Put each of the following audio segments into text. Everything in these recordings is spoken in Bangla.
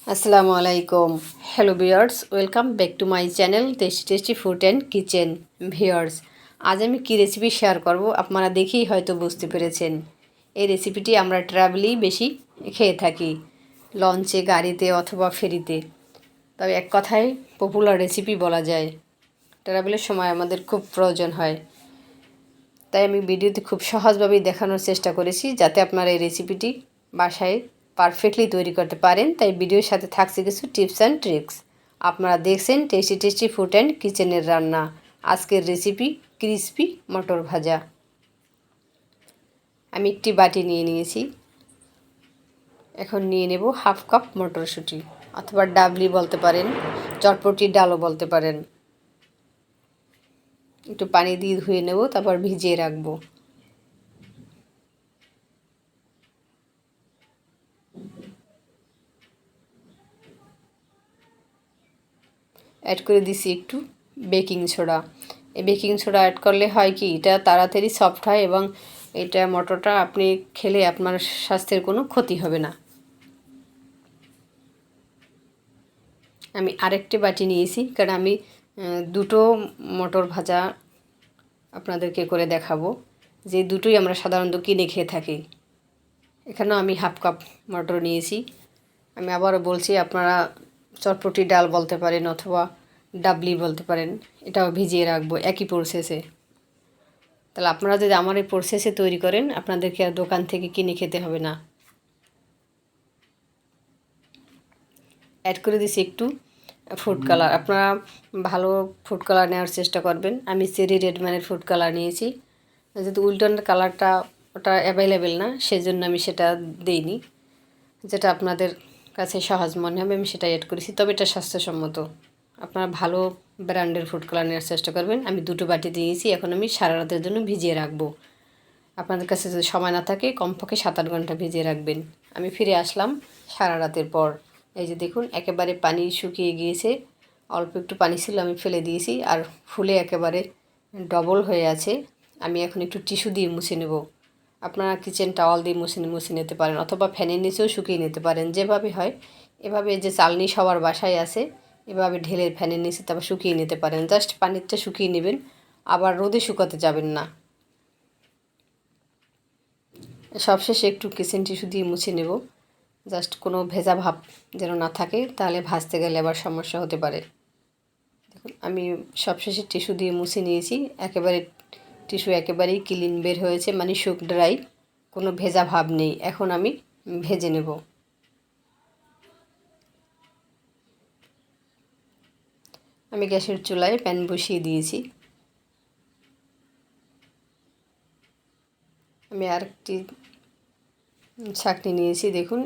আসসালামু আলাইকুম। Hello viewers, welcome back to my channel tasty tasty food and kitchen. Viewers, আজ আমি কী রেসিপি শেয়ার করব আপনারা দেখেই হয়তো বুঝতে পেরেছেন। এই রেসিপিটি আমরা ট্রাভেলেই বেশি খেয়ে থাকি, লঞ্চে, গাড়িতে অথবা ফেরিতে। তবে এক কথায় পপুলার রেসিপি বলা যায়। ট্রাভেলের সময় আমাদের খুব প্রয়োজন হয়, তাই আমি ভিডিওতে খুব সহজভাবেই দেখানোর চেষ্টা করেছি যাতে আপনারা এই রেসিপিটি বাসায় পারফেক্টলি তৈরি করতে পারেন। তাই ভিডিওর সাথে থাকছে কিছু টিপস অ্যান্ড ট্রিক্স। আপনারা দেখছেন টেস্টি টেস্টি ফুড অ্যান্ড কিচেনের রান্না। আজকের রেসিপি ক্রিসপি মটর ভাজা। আমি একটি বাটি নিয়ে নিয়েছি। এখন নিয়ে নেব হাফ কাপ মটরশুঁটি, অথবা ডাবলি বলতে পারেন, চটপটির ডালও বলতে পারেন। একটু পানি দিয়ে ধুয়ে নেব, তারপর ভিজিয়ে রাখবো। অ্যাড করে দিছি একটু বেকিং সোডা। এই বেকিং সোডা অ্যাড করলে হয় কি, এটা তাড়াতাড়ি সফট হয় এবং এটা মটরটা আপনি খেলে আপনার স্বাস্থ্যের কোনো ক্ষতি হবে না। আমি আরেকটি বাটি নিয়েছি, কারণ আমি দুটো মটর ভাজা আপনাদেরকে করে দেখাবো, যে দুটোই আমরা সাধারণত কিনে খেয়ে থাকি। এখানেও আমি হাফ কাপ মটর নিয়েছি। আমি আবারও বলছি, আপনারা চটপটি ডাল বলতে পারেন অথবা ডাবলি বলতে পারেন। এটাও ভিজিয়ে রাখবো একই প্রসেসে। তাহলে আপনারা যদি আমার এই প্রসেসে তৈরি করেন, আপনাদেরকে আর দোকান থেকে কিনে খেতে হবে না। অ্যাড করে দিছি একটু ফুড কালার। আপনারা ভালো ফুড কালার নেওয়ার চেষ্টা করবেন। আমি চেরি রেড মানের ফুড কালার নিয়েছি। যেহেতু উল্টনের কালারটা ওটা অ্যাভেলেবেল না, সেজন্য আমি সেটা দিইনি। যেটা আপনাদের কাছে সহজ মনে হবে আমি সেটা অ্যাড করেছি, তবে এটা স্বাস্থ্যসম্মত। আপনারা ভালো ব্র্যান্ডের ফুড কালার নেওয়ার চেষ্টা করবেন। আমি দুটো বাটি দিয়েছি, এখন আমি সারা রাতের জন্য ভিজিয়ে রাখবো। আপনাদের কাছে যদি সময় না থাকে, কমপক্ষে 7-8 ঘন্টা ভিজিয়ে রাখবেন। আমি ফিরে আসলাম সারা রাতের পর। এই যে দেখুন, একেবারে পানি শুকিয়ে গিয়েছে। অল্প একটু পানি ছিল, আমি ফেলে দিয়েছি, আর ফুলে একেবারে ডবল হয়ে আছে। আমি এখন একটু টিস্যু দিয়ে মুছে নেব। আপনারা কিচেন টাওয়াল দিয়ে মুছে নিতে পারেন, অথবা ফ্যানের নিচেও শুকিয়ে নিতে পারেন। যেভাবে হয় এভাবে, যে চালনি সবার বাসায় আছে, এভাবে ঢেলে ফ্যানের নিচে তারপর শুকিয়ে নিতে পারেন। জাস্ট পানিটা শুকিয়ে নেবেন, আবার রোদে শুকাতে যাবেন না। সবশেষে একটু কিচেন টিস্যু দিয়ে মুছে নেব, জাস্ট কোনো ভেজা ভাব যেন না থাকে, তাহলে ভাজতে গেলে আবার সমস্যা হতে পারে। দেখুন, আমি সবশেষে টিস্যু দিয়ে মুছে নিয়েছি। একেবারে টিস্যু একেবারেই ক্লিন বের হয়েছে, মানে শুক ড্রাই, কোনো ভেজা ভাব নেই। এখন আমি ভেজে নেব। আমি গ্যাসের চুলায় প্যান বসিয়ে দিয়েছি। আমি আরেকটি ছাঁকনি নিয়েছি, দেখুন,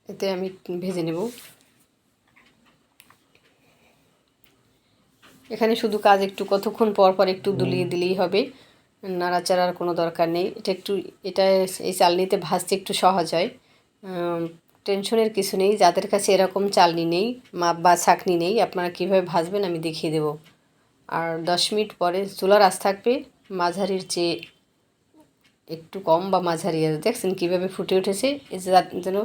এতে আমি ভেজে নেব। এখানে শুধু কাজ একটু কতক্ষণ পর পর একটু দুলিয়ে দিলেই হবে, নাড়াচাড়ার কোনো দরকার নেই। এটা এই চালনিতে ভাজতে একটু সহজ হয়। টেনশনের কিছু নেই। যাদের কাছে এরকম চালনি নেই বা ছাঁকনি নেই, আপনারা কীভাবে ভাজবেন আমি দেখিয়ে দেব। আর 10 মিনিট পরে চুলার আঁচ থাকবে মাঝারির চেয়ে একটু কম বা মাঝারি আছে। দেখছেন কীভাবে ফুটে উঠেছে? এই যেন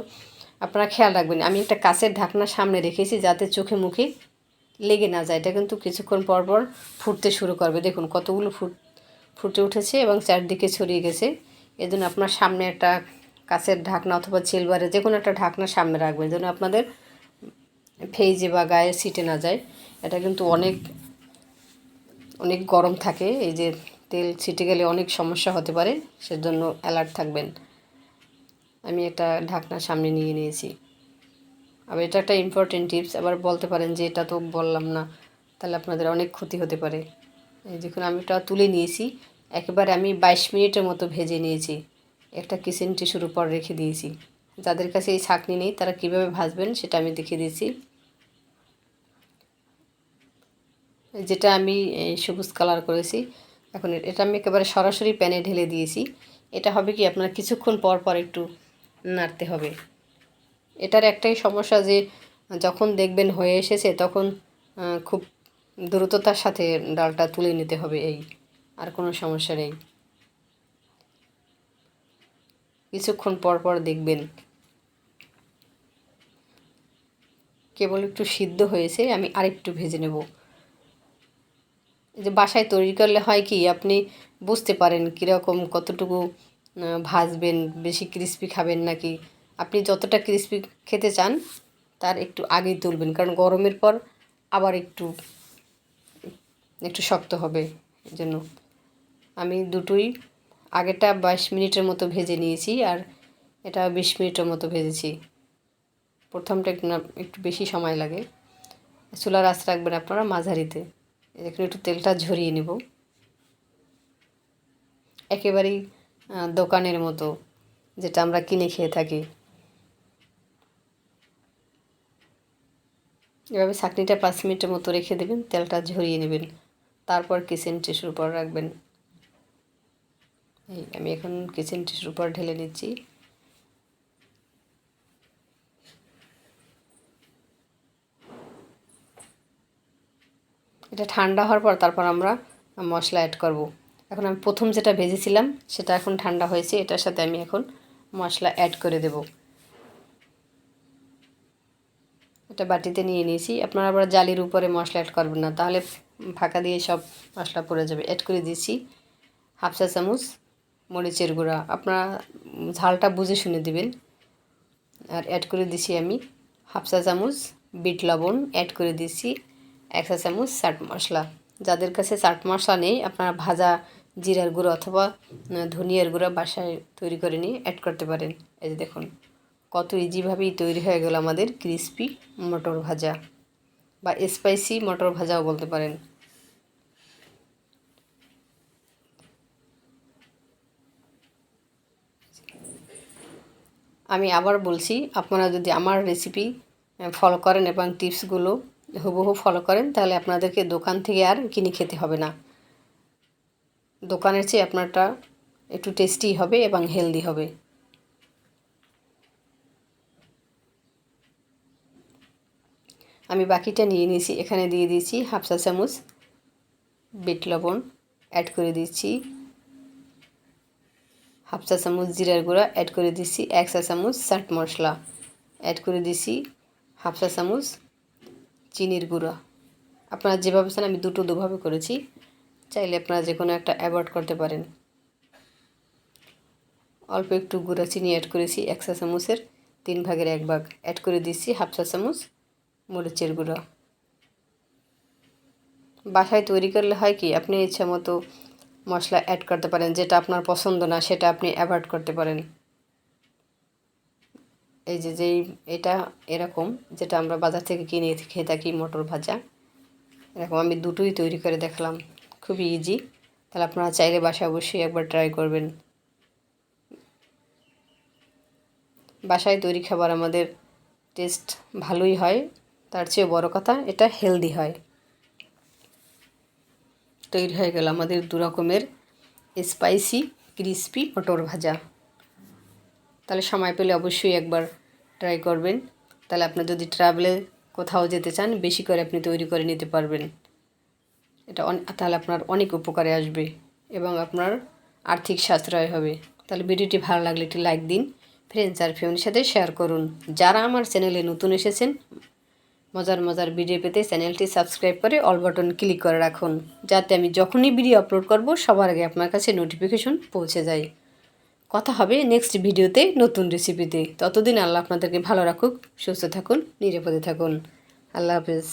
আপনারা খেয়াল রাখবেন, আমি একটা কাঁচের ঢাকনা সামনে রেখেছি যাতে চোখে মুখে লেগে না যায়। এটা কিন্তু কিছুক্ষণ পর পর ফুটতে শুরু করবে। দেখুন কতগুলো ফুটে উঠেছে এবং চারদিকে ছড়িয়ে গেছে। এজন্য আপনার সামনে একটা কাঁচের ঢাকনা অথবা সিলভারের যে কোনো একটা ঢাকনা সামনে রাখবেন, যেন আপনাদের ফেজে বা গায়ে ছিটে না যায়। এটা কিন্তু অনেক অনেক গরম থাকে, এই যে তেল ছিটে গেলে অনেক সমস্যা হতে পারে, সেজন্য অ্যালার্ট থাকবেন। আমি একটা ঢাকনা সামনে নিয়ে নিয়েছি। আবার এটা একটা ইম্পর্টেন্ট টিপস। আবার বলতে পারেন যে এটা তো বললাম না, তাহলে আপনাদের অনেক ক্ষতি হতে পারে। এই দেখুন, আমি এটা তুলে নিয়েছি। একেবারে আমি 22 মিনিটের মতো ভেজে নিয়েছি। একটা কিচেন টিস্যুর উপর রেখে দিয়েছি। যাদের কাছে এই ছাঁকনি নেই তারা কীভাবে ভাজবেন সেটা আমি দেখিয়ে দিয়েছি। যেটা আমি সবুজ কালার করেছি, এখন এটা আমি একেবারে সরাসরি প্যানে ঢেলে দিয়েছি। এটা হবে কি, আপনার কিছুক্ষণ পর পর একটু নাড়তে হবে। এটার একটাই সমস্যা যে যখন দেখবেন হয়ে এসেছে তখন খুব দ্রুততার সাথে ডালটা তুলে নিতে হবে, এই আর কোনো সমস্যা নেই। কিছুক্ষণ পর পর দেখবেন। কেবল একটু সিদ্ধ হয়েছে, আমি আরেকটু ভেজে নেব। এই যে বাসায় তৈরি করলে হয় কি, আপনি বুঝতে পারেন কীরকম কতটুকু ভাজবেন, বেশি ক্রিস্পি খাবেন নাকি। আপনি যতটা ক্রিস্পি খেতে চান তার একটু আগেই তুলবেন, কারণ গরমের পর আবার একটু একটু শক্ত হবে। এই জন্য আমি দুটোই, আগেটা 22 মিনিটের মতো ভেজে নিয়েছি, আর এটা 20 মিনিটের মতো ভেজেছি। প্রথমটা একটু বেশি সময় লাগে। চুলার আঁচ রাখবেন আপনারা মাঝারিতে। এখন একটু তেলটা ঝরিয়ে নেব, একেবারেই দোকানের মতো যেটা আমরা কিনে খেয়ে থাকি। এভাবে ছাঁকনিটা 5 মিনিটের মতো রেখে দেবেন, তেলটা ঝরিয়ে নেবেন, তারপর কিচেন টিস্যুর উপর রাখবেন। এই আমি এখন কিচেন টিস্যুর উপর ঢেলে নিচ্ছি। এটা ঠান্ডা হওয়ার পর তারপর আমরা মশলা অ্যাড করব। এখন আমি প্রথম যেটা ভেজেছিলাম সেটা এখন ঠান্ডা হয়েছে, এটার সাথে আমি এখন মশলা অ্যাড করে দেব। এটা বাটিতে নিয়ে নিয়েছি। আপনারা আবার জালির উপরে মশলা অ্যাড করবেন না, তাহলে ফাঁকা দিয়ে সব মশলা পড়ে যাবে। অ্যাড করে দিয়েছি হাফ চা চামচ মরিচের গুঁড়া, আপনারা ঝালটা বুঝে শুনে দিবেন। আর অ্যাড করে দিছি আমি হাফ চা চামচ বিট লবণ, অ্যাড করে দিয়েছি 1 চা চামচ চাট মশলা। যাদের কাছে চাট মশলা নেই, আপনারা ভাজা জিরার গুঁড়ো অথবা ধনিয়ার গুঁড়ো বাসায় তৈরি করে নিয়ে অ্যাড করতে পারেন। এই যে দেখুন কত ইজিভাবেই তৈরি হয়ে গেল আমাদের ক্রিস্পি মটর ভাজা, বা স্পাইসি মটর ভাজাও বলতে পারেন। আমি আবার বলছি, আপনারা যদি আমার রেসিপি ফলো করেন এবং টিপসগুলো হুবহু ফলো করেন, তাহলে আপনাদেরকে দোকান থেকে আর কিনে খেতে হবে না। দোকানের চেয়ে আপনারটা একটু টেস্টি হবে এবং হেলদি হবে। আমি বাকিটা নিয়ে নিয়েছি, এখানে দিয়ে দিয়েছি হাফ চা চামচ বিট লবণ, অ্যাড করে দিচ্ছি হাফ চা চামচ জিরার গুঁড়া, অ্যাড করে দিচ্ছি 1 চা চামচ চাট মশলা, অ্যাড করে দিচ্ছি হাফ চা চামচ চিনির গুঁড়া। আপনারা যেভাবে চান, আমি দুভাবে করেছি, চাইলে আপনারা যে কোনো একটা অ্যাভয়েড করতে পারেন। অল্প একটু গুঁড়া চিনি অ্যাড করেছি 1 চা চামচের 3 ভাগের 1 ভাগ, অ্যাড করে দিচ্ছি হাফ চা চামচ মরিচের গুঁড়া। বাসায় তৈরি করলে হয় কি, আপনি ইচ্ছা মতো মশলা অ্যাড করতে পারেন, যেটা আপনার পছন্দ না সেটা আপনি অ্যাভয়েড করতে পারেন। এই যে এটা এরকম যেটা আমরা বাজার থেকে কিনে খেয়ে থাকি মটর ভাজা, এরকম আমি দুটোই তৈরি করে দেখলাম, খুবই ইজি। তাহলে আপনারা চাইলে বাসায় অবশ্যই একবার ট্রাই করবেন। বাসায় তৈরি খাবার আমাদের টেস্ট ভালোই হয়, তার চেয়ে বড় কথা এটা হেলদি হয়। তৈরি হয়ে গেল আমাদের 2 রকমের স্পাইসি ক্রিস্পি মটর ভাজা। তাহলে সময় পেলে অবশ্যই একবার ট্রাই করবেন। তাহলে আপনার যদি ট্রাভেলে কোথাও যেতে চান, বেশি করে আপনি তৈরি করে নিতে পারবেন। এটা তাহলে আপনার অনেক উপকারে আসবে এবং আপনার আর্থিক সাশ্রয় হবে। তাহলে ভিডিওটি ভালো লাগলে একটি লাইক দিন, ফ্রেন্ডস আর ফ্যামিলির সাথে শেয়ার করুন। যারা আমার চ্যানেলে নতুন এসেছেন, মজার ভিডিও পেতে চ্যানেলটি সাবস্ক্রাইব করে অল বাটন ক্লিক করে রাখুন, যাতে আমি যখনই ভিডিও আপলোড করব সবার আগে আপনার কাছে নোটিফিকেশন পৌঁছে যায়। কথা হবে নেক্সট ভিডিওতে নতুন রেসিপিতে। ততদিন আল্লাহ আপনাদেরকে ভালো রাখুক, সুস্থ থাকুন, নিরাপদে থাকুন। আল্লাহ হাফেজ।